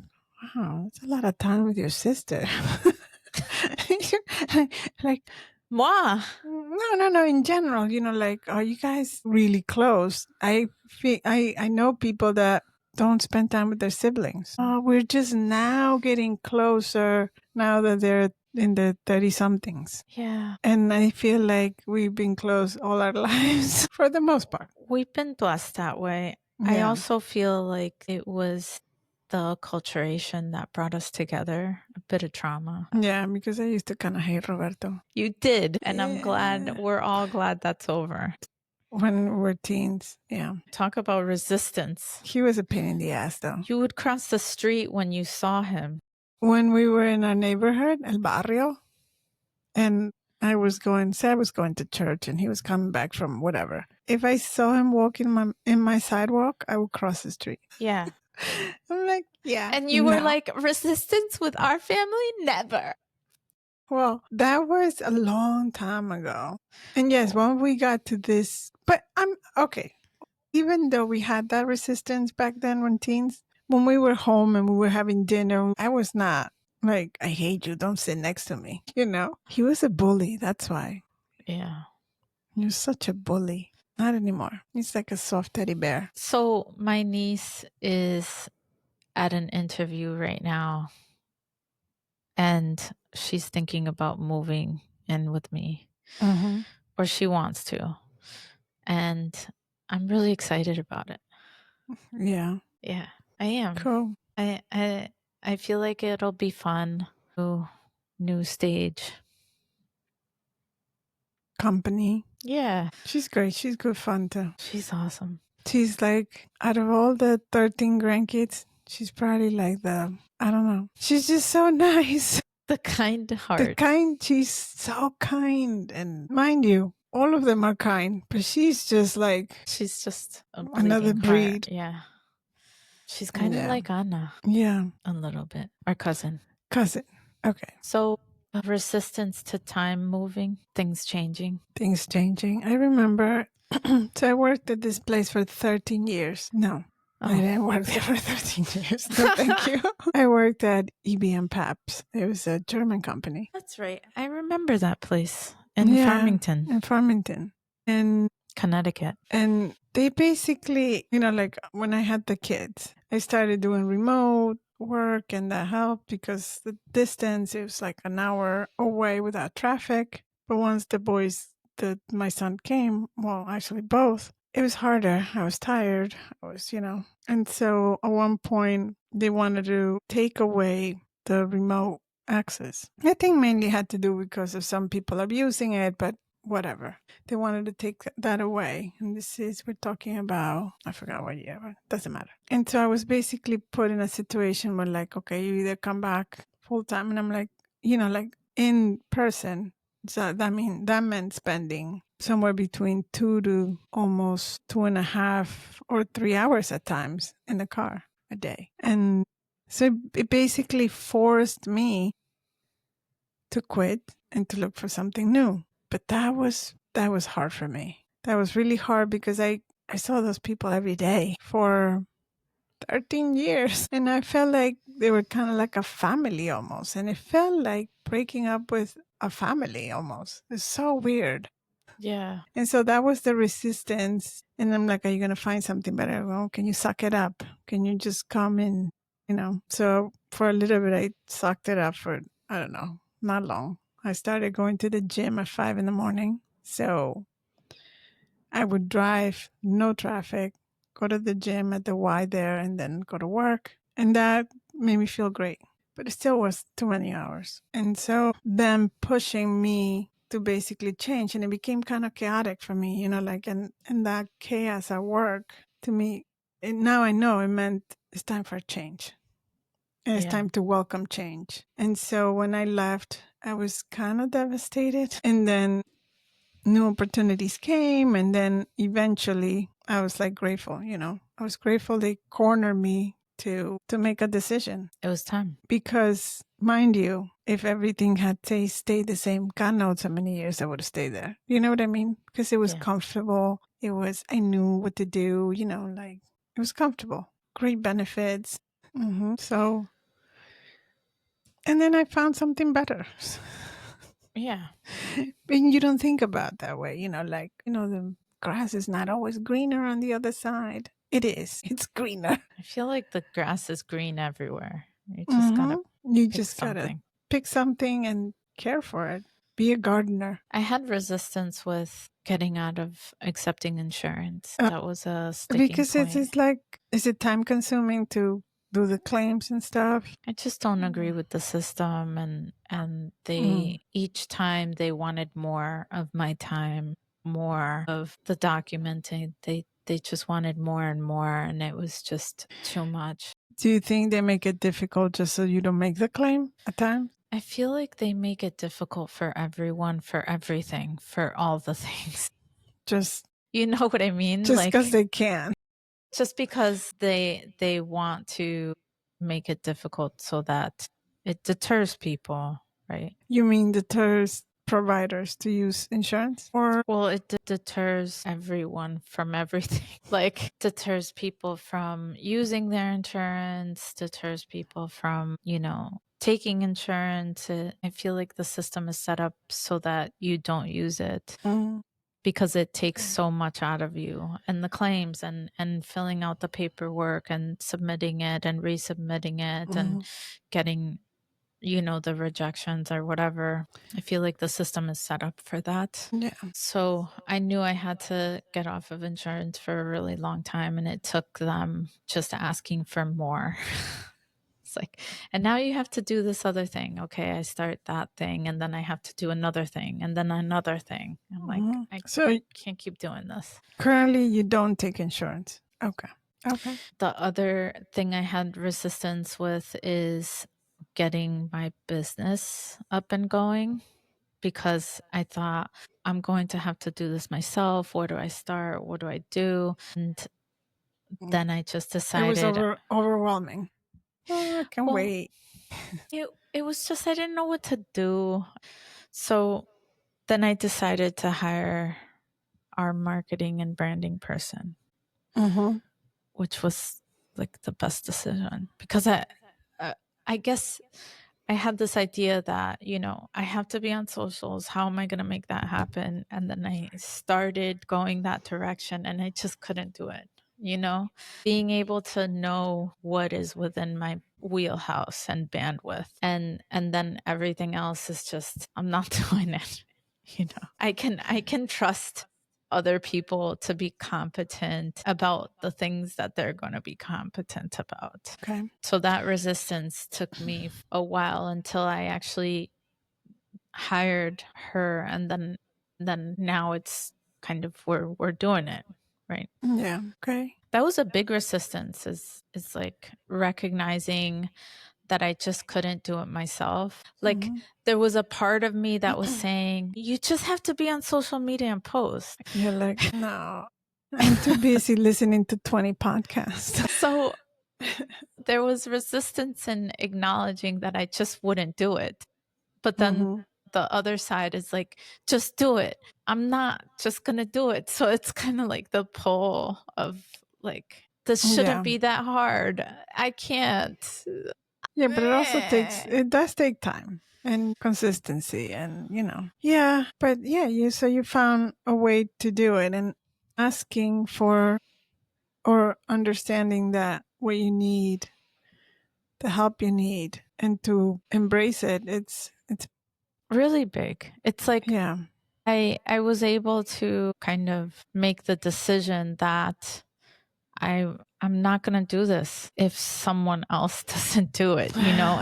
wow, it's a lot of time with your sister. Like, Moi. no. In general, like, are you guys really close? I know people that don't spend time with their siblings. Oh, we're just now getting closer now that they're in the 30 somethings. Yeah. And I feel like we've been close all our lives for the most part. We've been blessed that way. I Yeah. also feel like it was the acculturation that brought us together, a bit of trauma. Yeah, because I used to kind of hate Roberto. You did. And I'm glad, Yeah. we're all glad that's over. When we were teens. Yeah. Talk about resistance. He was a pain in the ass, though. You would cross the street when you saw him. When we were in our neighborhood, El Barrio, and I was going to church and he was coming back from whatever. If I saw him walking in my sidewalk, I would cross the street. Yeah. I'm like, yeah. And you were no. like, resistance with our family? Never. Well, that was a long time ago. And yes, when we got to this, but I'm okay. Even though we had that resistance back then when teens, when we were home and we were having dinner, I was not like, I hate you. Don't sit next to me. He was a bully. That's why. Yeah. He was such a bully. Not anymore. He's like a soft teddy bear. So my niece is at an interview right now and she's thinking about moving in with me, or she wants to. And I'm really excited about it. Yeah. Yeah, I am. Cool. I feel like it'll be fun. New stage. Company. Yeah. She's great. She's good fun too. She's awesome. She's like, out of all the 13 grandkids, she's probably like I don't know. She's just so nice. The kind heart. She's so kind. And mind you, all of them are kind, but she's just like, she's just another breed. Heart. Yeah. She's kind of like Anna. Yeah. A little bit. Our cousin. Okay. So resistance to time moving, things changing. I remember, so I worked at this place for 13 years. No, I didn't work there for 13 years. No, thank you. I worked at EBM Paps. It was a German company. That's right. I remember that place in Farmington. In Farmington. And Connecticut. And they basically, like when I had the kids, I started doing remote work and that helped because the distance, it was like an hour away without traffic. But once my son came, well, actually both, it was harder. I was tired. And so at one point they wanted to take away the remote access. I think mainly had to do because of some people abusing it, but whatever. They wanted to take that away. And we're talking about, I forgot what year, but it doesn't matter. And so I was basically put in a situation where like, okay, you either come back full time. And I'm like, like in person. So that meant spending somewhere between 2 to almost 2.5 or 3 hours at times in the car a day. And so it basically forced me to quit and to look for something new. But that was hard for me. That was really hard because I saw those people every day for 13 years. And I felt like they were kind of like a family almost. And it felt like breaking up with a family almost. It's so weird. Yeah. And so that was the resistance. And I'm like, are you going to find something better? Well, can you suck it up? Can you just come in? So for a little bit, I sucked it up for, I don't know, not long. I started going to the gym at 5 a.m. So I would drive, no traffic, go to the gym at the Y there, and then go to work. And that made me feel great. but it still was too many hours. And so them pushing me to basically change, and it became kind of chaotic for me, like, and that chaos at work to me, and now I know it meant it's time for a change. And it's time to welcome change. And so when I left, I was kind of devastated. And then new opportunities came. And then eventually I was like grateful, I was grateful they cornered me to make a decision. It was time. Because mind you, if everything had stayed the same, God knows how many years I would have stayed there. You know what I mean? Because it was comfortable. I knew what to do, like it was comfortable, great benefits. So, and then I found something better. Yeah. And you don't think about that way, like, the grass is not always greener on the other side. It is. It's greener. I feel like the grass is green everywhere. You just gotta pick something. Pick something and care for it. Be a gardener. I had resistance with getting out of accepting insurance. That was a sticking because point. it's like, is it time consuming to do the claims and stuff? I just don't agree with the system, and they each time they wanted more of my time, more of the documenting. They just wanted more and more, and it was just too much. Do you think they make it difficult just so you don't make the claim at times? I feel like they make it difficult for everyone, for everything, for all the things. Just You know what I mean? just because they can. Just because they want to make it difficult so that it deters people, right? You mean deters providers to use insurance? Or Well, it deters everyone from everything. Like, deters people from using their insurance, deters people from, taking insurance. I feel like the system is set up so that you don't use it because it takes so much out of you, and the claims and filling out the paperwork and submitting it and resubmitting it and getting the rejections or whatever. I feel like the system is set up for that. yeah. So I knew I had to get off of insurance for a really long time, and it took them just asking for more. It's like, and now you have to do this other thing. Okay, I start that thing, and then I have to do another thing, and then another thing. I'm like, I can't keep doing this. Currently, you don't take insurance. Okay. The other thing I had resistance with is getting my business up and going, because I thought, I'm going to have to do this myself. Where do I start? What do I do? And then I just decided it was overwhelming. I can wait. It was just, I didn't know what to do. So then I decided to hire our marketing and branding person, which was like the best decision, because I guess I had this idea that, I have to be on socials. How am I going to make that happen? And then I started going that direction, and I just couldn't do it. Being able to know what is within my wheelhouse and bandwidth, and then everything else is just, I'm not doing it. I can trust other people to be competent about the things that they're going to be competent about. Okay. So that resistance took me a while until I actually hired her, and then now it's kind of, we're doing it, right? Yeah. Okay. That was a big resistance, is like recognizing that I just couldn't do it myself. Like, there was a part of me that was saying, you just have to be on social media and post. You're like, no, I'm too busy listening to 20 podcasts. So there was resistance in acknowledging that I just wouldn't do it. But then the other side is like, just do it. I'm not just going to do it. So it's kind of like the pull of like, this shouldn't be that hard. I can't. Yeah, but it does take time and consistency and, yeah, but yeah, so you found a way to do it, and asking for or understanding that what you need, the help you need, and to embrace it. It's really big. It's like, yeah. I was able to kind of make the decision that I'm not going to do this if someone else doesn't do it, you know?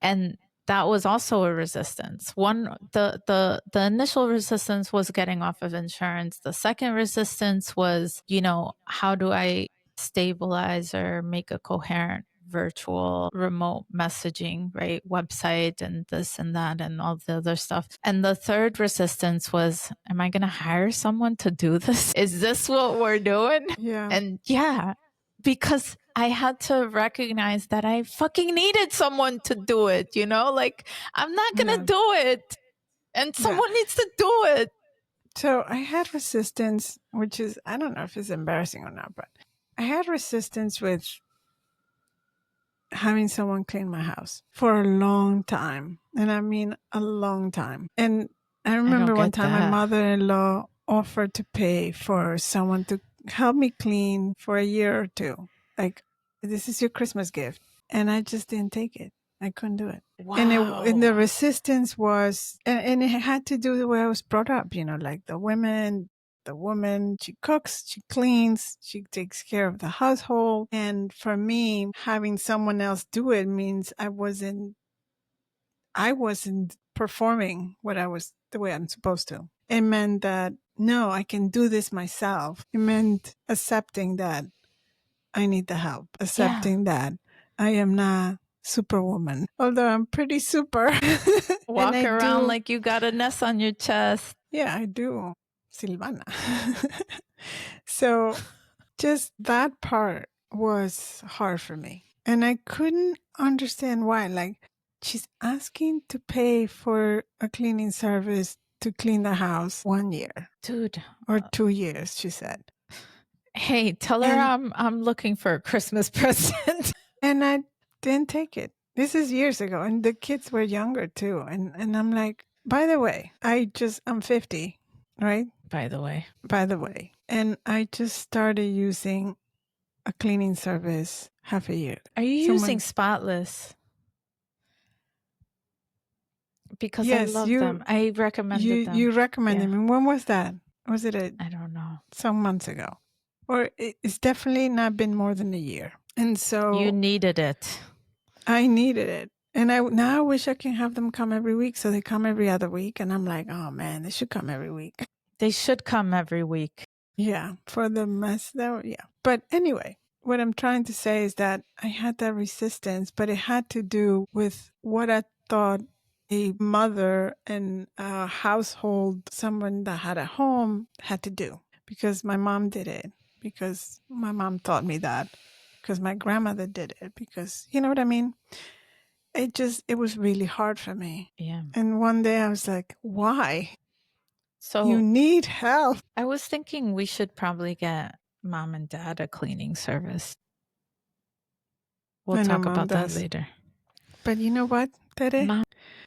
And that was also a resistance. The initial resistance was getting off of insurance. The second resistance was, you know, how do I stabilize or make a coherent virtual remote messaging, right? Website and this and that and all the other stuff. And the third resistance was, am I going to hire someone to do this? Is this what we're doing? Yeah. And yeah, because I had to recognize that I fucking needed someone to do it, you know? Like, I'm not going to do it. And someone needs to do it. So I had resistance, which is, I don't know if it's embarrassing or not, but I had resistance with having someone clean my house for a long time. And I mean, a long time. And I remember one time my mother-in-law offered to pay for someone to help me clean for a year or two. Like, this is your Christmas gift. And I just didn't take it. I couldn't do it. Wow. And the resistance was, and it had to do with the way I was brought up, you know, like the woman, she cooks, she cleans, she takes care of the household. And for me, having someone else do it means I wasn't performing the way I'm supposed to. It meant that, no, I can do this myself. It meant accepting that I need the help, accepting that I am not Superwoman, although I'm pretty super. Walk around like you got a nest on your chest. Yeah, I do. Silvana. So just that part was hard for me. And I couldn't understand why. Like, she's asking to pay for a cleaning service to clean the house 1 year. Dude. Or 2 years, she said. Hey, tell her I'm looking for a Christmas present. And I didn't take it. This is years ago. And the kids were younger too. And I'm like, by the way, I'm 50, right? By the way. And I just started using a cleaning service half a year. Are you using Spotless? Because yes, I love them. I recommended them. You recommended them. When was that? Was it I don't know. Some months ago. Or it's definitely not been more than a year. And so you needed it. I needed it. And now I wish I can have them come every week. So they come every other week. And I'm like, oh man, they should come every week. They should come every week. Yeah. For the mess though. Yeah. But anyway, what I'm trying to say is that I had that resistance, but it had to do with what I thought a mother and a household, someone that had a home, had to do. Because my mom did it. Because my mom taught me that. Because my grandmother did it. Because, you know what I mean? It was really hard for me. Yeah. And one day I was like, why? So you need help. I was thinking we should probably get mom and dad a cleaning service. We'll talk about that later. But you know what, Tere?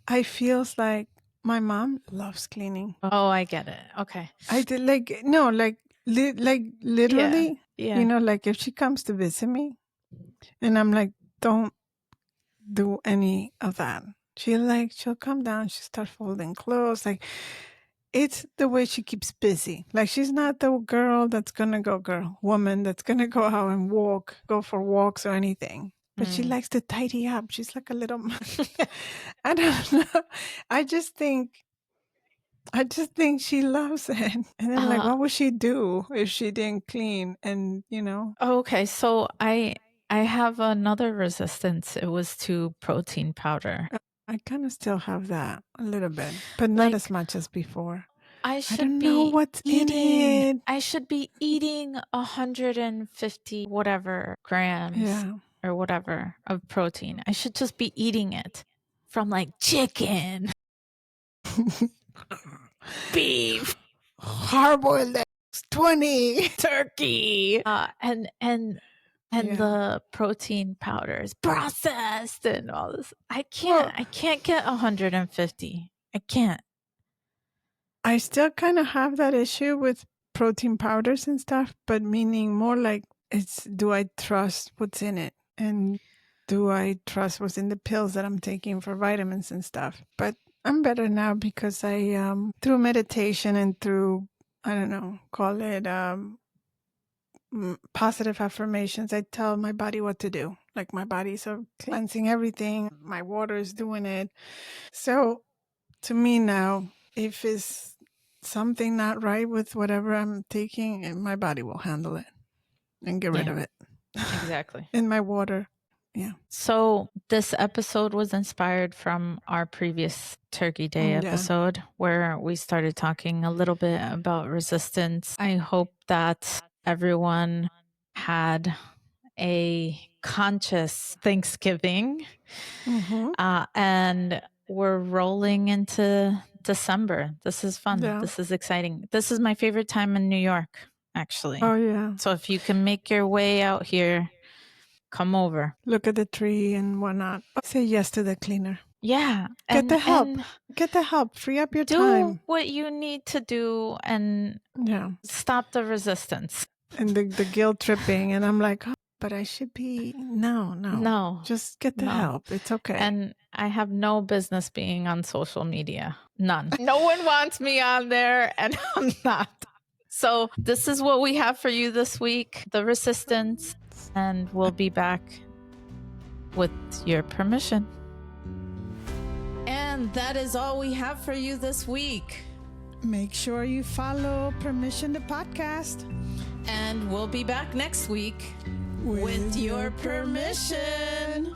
I feels like my mom loves cleaning. Oh, I get it. Okay. I did literally, you know, like if she comes to visit me and I'm like, don't do any of that. She'll come down, she'll start folding clothes. Like, it's the way she keeps busy. Like, she's not the woman that's going to go out and go for walks or anything. But she likes to tidy up. She's like a little, I don't know. I just think she loves it. And then like, what would she do if she didn't clean? And, you know. Okay. So I have another resistance. It was to protein powder. I kind of still have that a little bit, but not as much as before. I don't know what's in it. I should be eating 150 whatever grams or whatever of protein. I should just be eating it from like chicken, beef, hard-boiled eggs, 20, turkey, and the protein powders processed and all this. I can't get 150. I can't. I still kind of have that issue with protein powders and stuff, but meaning more like do I trust what's in it? And do I trust what's in the pills that I'm taking for vitamins and stuff? But I'm better now because I, through meditation and through, I don't know, call it positive affirmations. I tell my body what to do. Like my body's cleansing everything. My water is doing it. So to me now, if it's something not right with whatever I'm taking, my body will handle it and get rid of it. Exactly. In my water. Yeah. So this episode was inspired from our previous Turkey Day episode where we started talking a little bit about resistance. I hope that everyone had a conscious Thanksgiving. And we're rolling into December. This is fun. Yeah. This is exciting. This is my favorite time in New York, actually. Oh, yeah. So if you can make your way out here, come over. Look at the tree and whatnot. Say yes to the cleaner. Yeah. Get the help. Get the help. Free up your time. Do what you need to do and stop the resistance. And the guilt tripping. And I'm like, oh, but I should be. No. Just get the help. It's okay. And I have no business being on social media. None. No one wants me on there, and I'm not. So this is what we have for you this week, the resistance, and we'll be back with your permission. And that is all we have for you this week. Make sure you follow Permission to Podcast. And we'll be back next week with your permission.